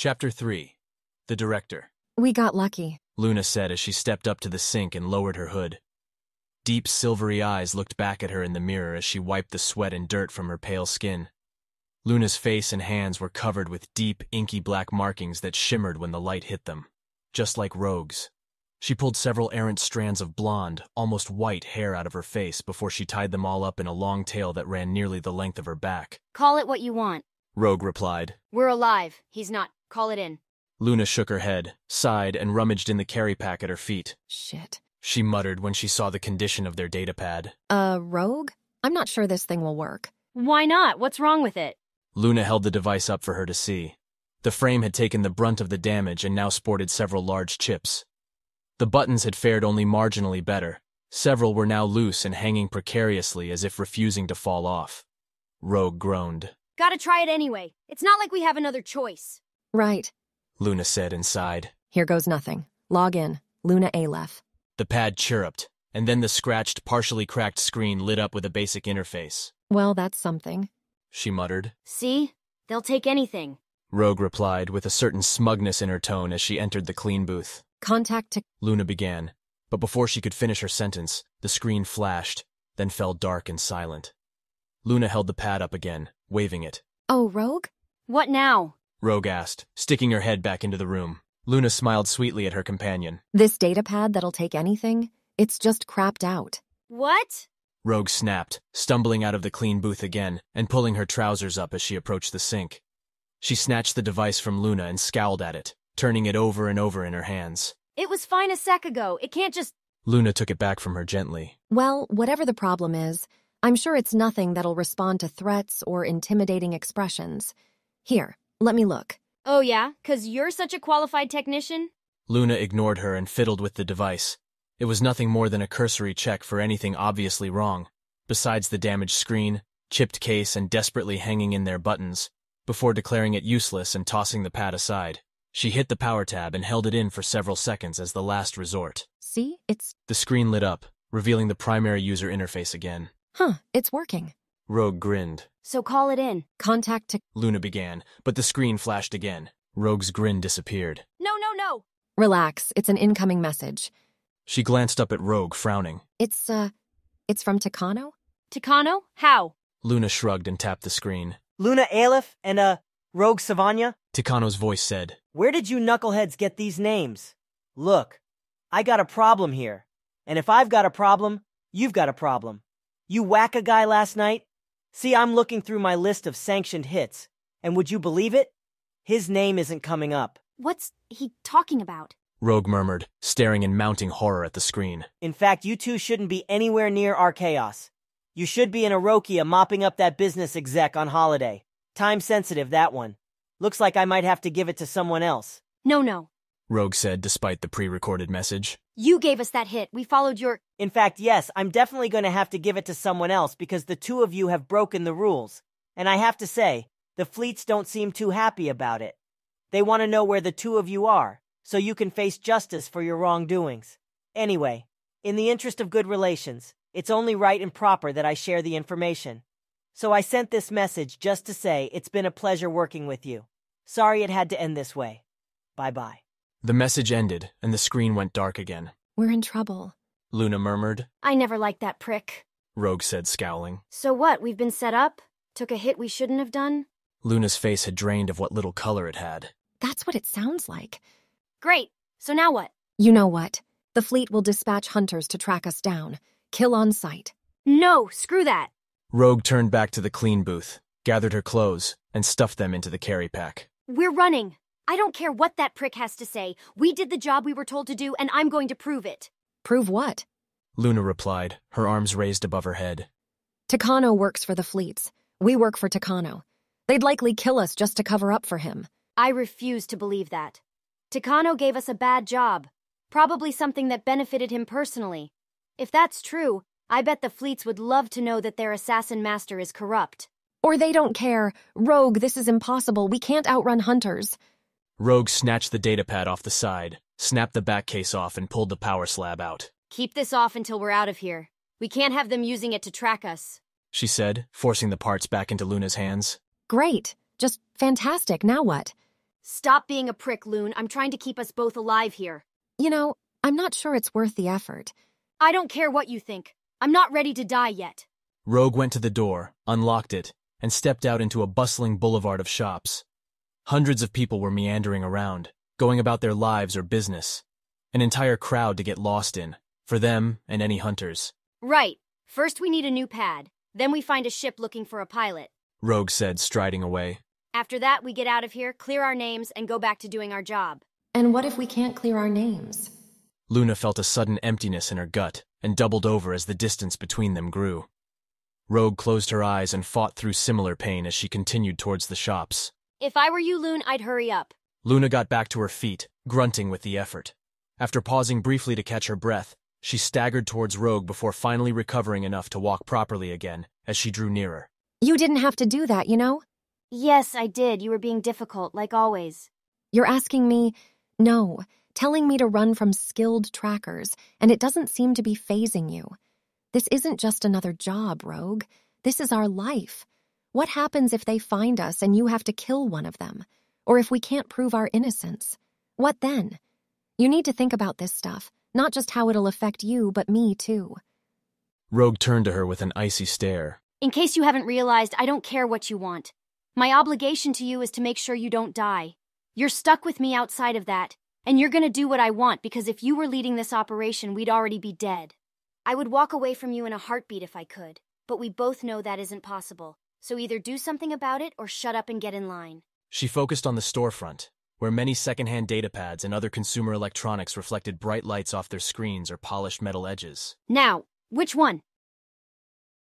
Chapter 3. The Director. We got lucky, Luna said as she stepped up to the sink and lowered her hood. Deep, silvery eyes looked back at her in the mirror as she wiped the sweat and dirt from her pale skin. Luna's face and hands were covered with deep, inky black markings that shimmered when the light hit them, just like Rogue's. She pulled several errant strands of blonde, almost white hair out of her face before she tied them all up in a long tail that ran nearly the length of her back. Call it what you want. Rogue replied. We're alive. He's not. Call it in. Luna shook her head, sighed, and rummaged in the carry pack at her feet. Shit. She muttered when she saw the condition of their datapad. Rogue? I'm not sure this thing will work. Why not? What's wrong with it? Luna held the device up for her to see. The frame had taken the brunt of the damage and now sported several large chips. The buttons had fared only marginally better. Several were now loose and hanging precariously as if refusing to fall off. Rogue groaned. Gotta try it anyway. It's not like we have another choice. Right. Luna said and sighed. Here goes nothing. Log in. Luna Aleph. The pad chirruped, and then the scratched, partially cracked screen lit up with a basic interface. Well, that's something. She muttered. See? They'll take anything. Rogue replied with a certain smugness in her tone as she entered the clean booth. Contact to... Luna began, but before she could finish her sentence, the screen flashed, then fell dark and silent. Luna held the pad up again, waving it. Oh, Rogue? What now? Rogue asked, sticking her head back into the room. Luna smiled sweetly at her companion. This datapad that'll take anything? It's just crapped out. What? Rogue snapped, stumbling out of the clean booth again and pulling her trousers up as she approached the sink. She snatched the device from Luna and scowled at it, turning it over and over in her hands. It was fine a sec ago. It can't just... Luna took it back from her gently. Well, whatever the problem is, I'm sure it's nothing that'll respond to threats or intimidating expressions. Here, let me look. Oh yeah? 'Cause you're such a qualified technician? Luna ignored her and fiddled with the device. It was nothing more than a cursory check for anything obviously wrong, besides the damaged screen, chipped case, and desperately hanging in there buttons, before declaring it useless and tossing the pad aside. She hit the power tab and held it in for several seconds as the last resort. See? It's... The screen lit up, revealing the primary user interface again. Huh, it's working. Rogue grinned. So call it in. Contact to... Luna began, but the screen flashed again. Rogue's grin disappeared. No. Relax, it's an incoming message. She glanced up at Rogue, frowning. It's from Takano? Takano? How? Luna shrugged and tapped the screen. Luna Aleph and, Rogue Savanya? Takano's voice said. Where did you knuckleheads get these names? Look, I got a problem here. And if I've got a problem, you've got a problem. You whack a guy last night? See, I'm looking through my list of sanctioned hits, and would you believe it? His name isn't coming up. What's he talking about? Rogue murmured, staring in mounting horror at the screen. In fact, you two shouldn't be anywhere near our chaos. You should be in Arokia mopping up that business exec on holiday. Time sensitive, that one. Looks like I might have to give it to someone else. No. Rogue said despite the pre-recorded message. You gave us that hit. We followed your... In fact, yes, I'm definitely going to have to give it to someone else because the two of you have broken the rules. And I have to say, the fleets don't seem too happy about it. They want to know where the two of you are, so you can face justice for your wrongdoings. Anyway, in the interest of good relations, it's only right and proper that I share the information. So I sent this message just to say it's been a pleasure working with you. Sorry it had to end this way. Bye-bye. The message ended, and the screen went dark again. We're in trouble. Luna murmured. I never liked that prick. Rogue said, scowling. So what, we've been set up? Took a hit we shouldn't have done? Luna's face had drained of what little color it had. That's what it sounds like. Great. So now what? You know what? The fleet will dispatch hunters to track us down. Kill on sight. No, screw that. Rogue turned back to the clean booth, gathered her clothes, and stuffed them into the carry pack. We're running. I don't care what that prick has to say. We did the job we were told to do, and I'm going to prove it. Prove what? Luna replied, her arms raised above her head. Takano works for the fleets. We work for Takano. They'd likely kill us just to cover up for him. I refuse to believe that. Takano gave us a bad job. Probably something that benefited him personally. If that's true, I bet the fleets would love to know that their assassin master is corrupt. Or they don't care. Rogue, this is impossible. We can't outrun hunters. Rogue snatched the datapad off the side, snapped the back case off, and pulled the power slab out. Keep this off until we're out of here. We can't have them using it to track us. She said, forcing the parts back into Luna's hands. Great. Just fantastic. Now what? Stop being a prick, Loon. I'm trying to keep us both alive here. You know, I'm not sure it's worth the effort. I don't care what you think. I'm not ready to die yet. Rogue went to the door, unlocked it, and stepped out into a bustling boulevard of shops. Hundreds of people were meandering around, going about their lives or business. An entire crowd to get lost in, for them and any hunters. Right. First we need a new pad. Then we find a ship looking for a pilot. Rogue said, striding away. After that, we get out of here, clear our names, and go back to doing our job. And what if we can't clear our names? Luna felt a sudden emptiness in her gut and doubled over as the distance between them grew. Rogue closed her eyes and fought through similar pain as she continued towards the shops. If I were you, Loon, I'd hurry up. Luna got back to her feet, grunting with the effort. After pausing briefly to catch her breath, she staggered towards Rogue before finally recovering enough to walk properly again as she drew nearer. You didn't have to do that, you know? Yes, I did. You were being difficult, like always. You're asking me, no, telling me to run from skilled trackers, and it doesn't seem to be phasing you. This isn't just another job, Rogue. This is our life. What happens if they find us and you have to kill one of them? Or if we can't prove our innocence? What then? You need to think about this stuff, not just how it'll affect you, but me too. Rogue turned to her with an icy stare. In case you haven't realized, I don't care what you want. My obligation to you is to make sure you don't die. You're stuck with me outside of that, and you're gonna do what I want because if you were leading this operation, we'd already be dead. I would walk away from you in a heartbeat if I could, but we both know that isn't possible. So either do something about it or shut up and get in line. She focused on the storefront, where many secondhand datapads and other consumer electronics reflected bright lights off their screens or polished metal edges. Now, which one?